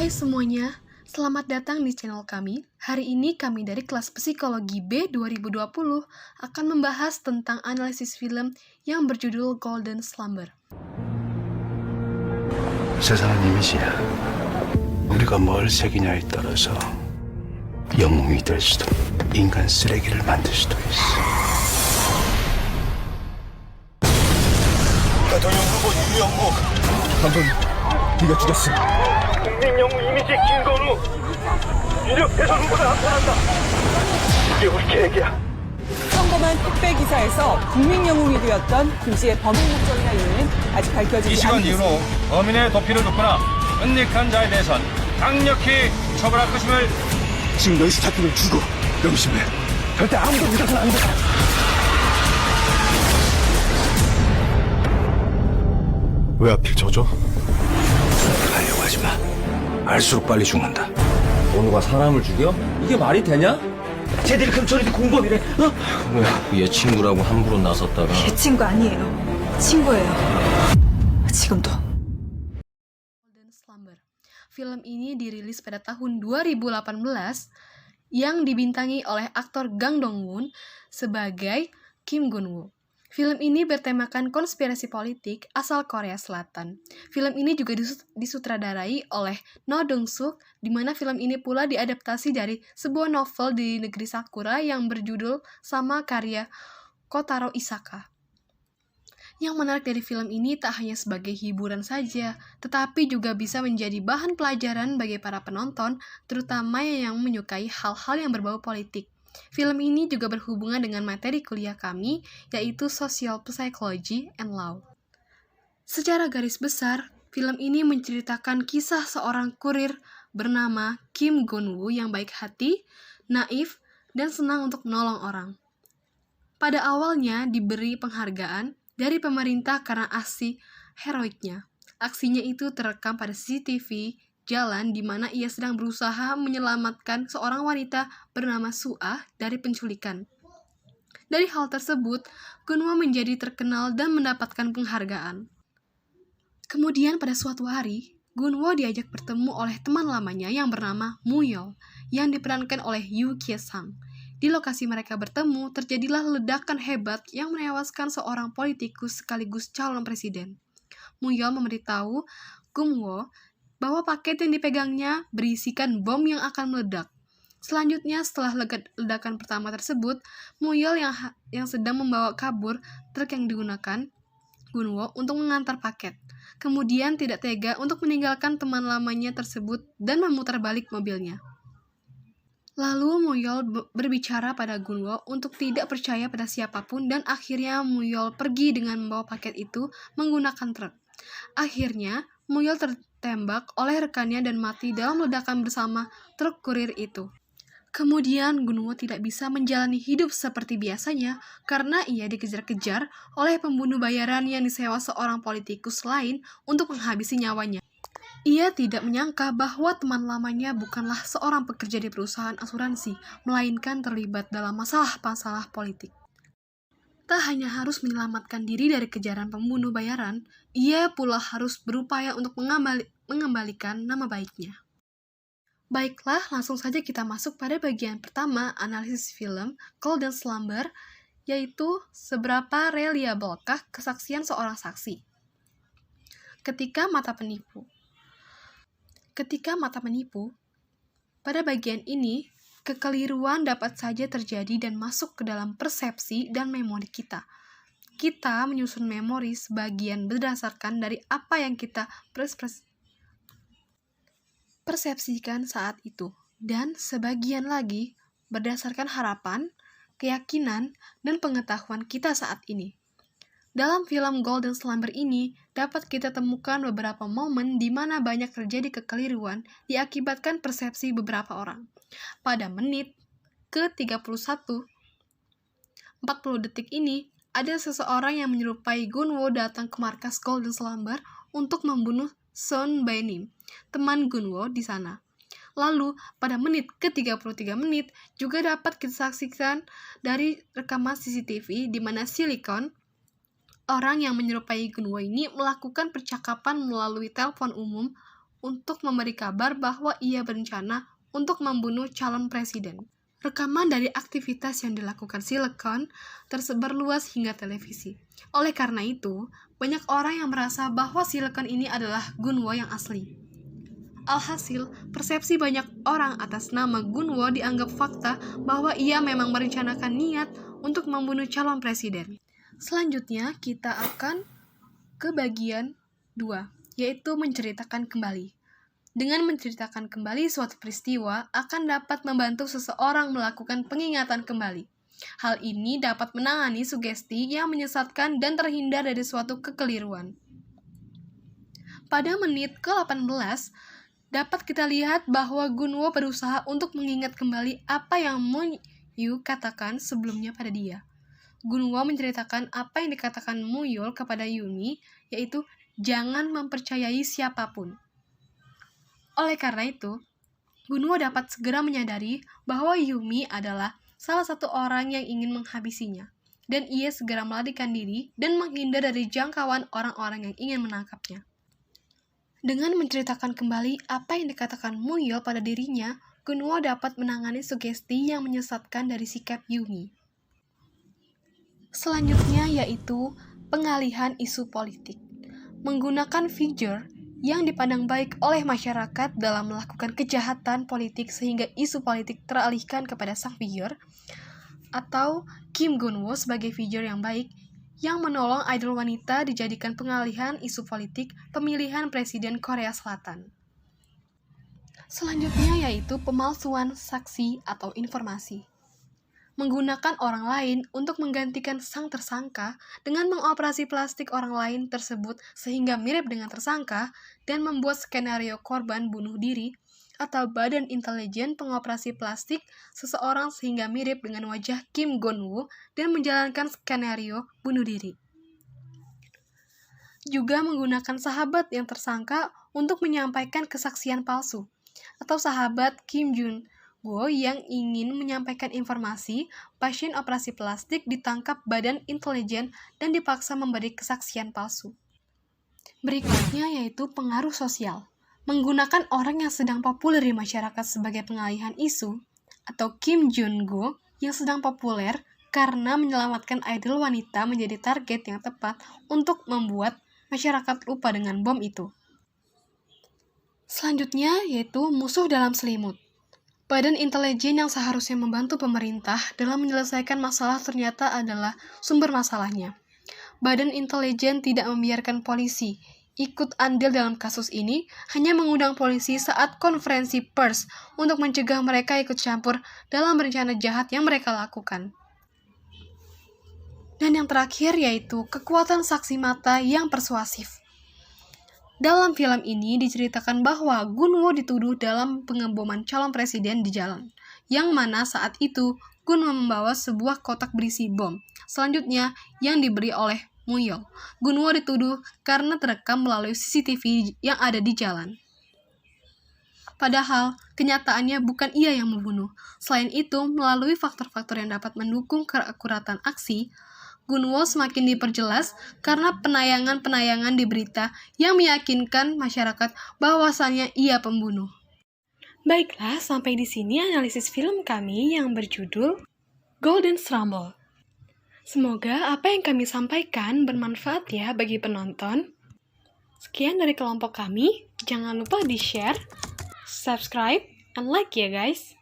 Hai semuanya, selamat datang di channel kami. Hari ini kami dari kelas Psikologi B 2020 akan membahas tentang analisis film yang berjudul Golden Slumber. 세상은 이미지야. 우리가 뭘 새기냐에 따라서 영웅이 될 수도 인간 쓰레기를 만들 수도 있어. 대통령 후보 유영국. 감독님, 네가 죽였어. 국민영웅 이미지 김건우. 유력 대선 후보를 합산한다. 이게 우리 계획이야. 평범한 택배 기사에서 국민 영웅이 되었던 김 씨의 범행 목적이나 이유는 아직 이 밝혀지지 시간 않고 이후로 범인의 도피를 돕거나 은닉한 자에 대해선 강력히 처벌할 것임을. 지금 너희 스타킹을 주고 명심해. 절대 아무도 믿어서는 안 돼. 왜 하필 저죠? 하려고 하지 마. 알수록 빨리 죽는다. 원우가 사람을 죽여? 이게 말이 되냐? 쟤들이 그럼 저리도 공범이래. 뭐야, 얘 친구라고 함부로 나섰다가 제 친구 아니에요. 친구예요. 지금도. Golden Slumber. Film ini dirilis pada tahun 2018 yang dibintangi oleh aktor Gang Dong-woon sebagai Kim Gun-woo. Film ini bertemakan konspirasi politik asal Korea Selatan. Film ini juga disutradarai oleh No Dong-suk, di mana film ini pula diadaptasi dari sebuah novel di negeri Sakura yang berjudul sama karya Kotaro Isaka. Yang menarik dari film ini tak hanya sebagai hiburan saja, tetapi juga bisa menjadi bahan pelajaran bagi para penonton, terutama yang menyukai hal-hal yang berbau politik. Film ini juga berhubungan dengan materi kuliah kami, yaitu Social Psychology and Law. Secara garis besar, film ini menceritakan kisah seorang kurir bernama Kim Gun-woo yang baik hati, naif, dan senang untuk menolong orang. Pada awalnya diberi penghargaan dari pemerintah karena aksi heroiknya. Aksinya itu terekam pada CCTV jalan di mana ia sedang berusaha menyelamatkan seorang wanita bernama Suah dari penculikan. Dari hal tersebut, Gunwo menjadi terkenal dan mendapatkan penghargaan. Kemudian pada suatu hari, Gunwo diajak bertemu oleh teman lamanya yang bernama Muyol, yang diperankan oleh Yoo Kye-sang. Di lokasi mereka bertemu, terjadilah ledakan hebat yang menewaskan seorang politikus sekaligus calon presiden. Muyol memberitahu Gunwo bahwa paket yang dipegangnya berisikan bom yang akan meledak. Selanjutnya, setelah ledakan pertama tersebut, Muyol yang sedang membawa kabur truk yang digunakan Gunwo untuk mengantar paket. Kemudian tidak tega untuk meninggalkan teman lamanya tersebut dan memutar balik mobilnya. Lalu Muyol berbicara pada Gunwo untuk tidak percaya pada siapapun dan akhirnya Muyol pergi dengan membawa paket itu menggunakan truk. Akhirnya, Muyol tertembak oleh rekannya dan mati dalam ledakan bersama truk kurir itu. Kemudian Gunwo tidak bisa menjalani hidup seperti biasanya karena ia dikejar-kejar oleh pembunuh bayaran yang disewa seorang politikus lain untuk menghabisi nyawanya. Ia tidak menyangka bahwa teman lamanya bukanlah seorang pekerja di perusahaan asuransi, melainkan terlibat dalam masalah-masalah politik. Tak hanya harus menyelamatkan diri dari kejaran pembunuh bayaran, ia pula harus berupaya untuk mengembalikan nama baiknya. Baiklah, langsung saja kita masuk pada bagian pertama analisis film Golden Slumber, yaitu seberapa reliablekah kesaksian seorang saksi. Ketika mata menipu, pada bagian ini, kekeliruan dapat saja terjadi dan masuk ke dalam persepsi dan memori kita. Kita menyusun memori sebagian berdasarkan dari apa yang kita persepsikan saat itu, dan sebagian lagi berdasarkan harapan, keyakinan, dan pengetahuan kita saat ini. Dalam film Golden Slumber ini, dapat kita temukan beberapa momen di mana banyak terjadi kekeliruan diakibatkan persepsi beberapa orang. Pada menit ke-31, 40 detik ini, ada seseorang yang menyerupai Gunwo datang ke markas Golden Slumber untuk membunuh Son Bae-nim, teman Gunwo di sana. Lalu, pada menit ke-33 juga dapat kita saksikan dari rekaman CCTV di mana Silicon, orang yang menyerupai Gunwo ini melakukan percakapan melalui telepon umum untuk memberi kabar bahwa ia berencana untuk membunuh calon presiden. Rekaman dari aktivitas yang dilakukan Silicon tersebar luas hingga televisi. Oleh karena itu, banyak orang yang merasa bahwa Silicon ini adalah Gunwo yang asli. Alhasil, persepsi banyak orang atas nama Gunwo dianggap fakta bahwa ia memang merencanakan niat untuk membunuh calon presiden. Selanjutnya, kita akan ke bagian 2, yaitu menceritakan kembali. Dengan menceritakan kembali suatu peristiwa akan dapat membantu seseorang melakukan pengingatan kembali. Hal ini dapat menangani sugesti yang menyesatkan dan terhindar dari suatu kekeliruan. Pada menit ke-18, dapat kita lihat bahwa Gunwo berusaha untuk mengingat kembali apa yang Mu-Yu katakan sebelumnya pada dia. Gunwo menceritakan apa yang dikatakan Mu-Yul kepada Yumi, yaitu jangan mempercayai siapapun. Oleh karena itu, Gunwo dapat segera menyadari bahwa Yumi adalah salah satu orang yang ingin menghabisinya, dan ia segera melarikan diri dan menghindar dari jangkauan orang-orang yang ingin menangkapnya. Dengan menceritakan kembali apa yang dikatakan Mu-Yul pada dirinya, Gunwo dapat menangani sugesti yang menyesatkan dari sikap Yumi. Selanjutnya yaitu pengalihan isu politik. Menggunakan figur yang dipandang baik oleh masyarakat dalam melakukan kejahatan politik sehingga isu politik teralihkan kepada sang figur, atau Kim Gunwo sebagai figur yang baik yang menolong idol wanita dijadikan pengalihan isu politik pemilihan presiden Korea Selatan. Selanjutnya yaitu pemalsuan saksi atau informasi. Menggunakan orang lain untuk menggantikan sang tersangka dengan mengoperasi plastik orang lain tersebut sehingga mirip dengan tersangka dan membuat skenario korban bunuh diri atau badan intelijen pengoperasi plastik seseorang sehingga mirip dengan wajah Kim Gunwo dan menjalankan skenario bunuh diri. Juga menggunakan sahabat yang tersangka untuk menyampaikan kesaksian palsu atau sahabat Kim Jun-go yang ingin menyampaikan informasi, pasien operasi plastik ditangkap badan intelijen dan dipaksa memberi kesaksian palsu. Berikutnya yaitu pengaruh sosial. Menggunakan orang yang sedang populer di masyarakat sebagai pengalihan isu, atau Kim Jun-go yang sedang populer karena menyelamatkan idol wanita menjadi target yang tepat untuk membuat masyarakat lupa dengan bom itu. Selanjutnya yaitu musuh dalam selimut. Badan intelijen yang seharusnya membantu pemerintah dalam menyelesaikan masalah ternyata adalah sumber masalahnya. Badan intelijen tidak membiarkan polisi ikut andil dalam kasus ini, hanya mengundang polisi saat konferensi pers untuk mencegah mereka ikut campur dalam rencana jahat yang mereka lakukan. Dan yang terakhir yaitu kekuatan saksi mata yang persuasif. Dalam film ini diceritakan bahwa Gunwo dituduh dalam pengeboman calon presiden di jalan, yang mana saat itu Gunwo membawa sebuah kotak berisi bom. Selanjutnya yang diberi oleh Mu-Yul. Gunwo dituduh karena terekam melalui CCTV yang ada di jalan. Padahal, kenyataannya bukan ia yang membunuh. Selain itu, melalui faktor-faktor yang dapat mendukung keakuratan aksi, Gunwo semakin diperjelas karena penayangan-penayangan di berita yang meyakinkan masyarakat bahwasannya ia pembunuh. Baiklah, sampai di sini analisis film kami yang berjudul Golden Rumble. Semoga apa yang kami sampaikan bermanfaat ya bagi penonton. Sekian dari kelompok kami, jangan lupa di-share, subscribe, and like ya guys.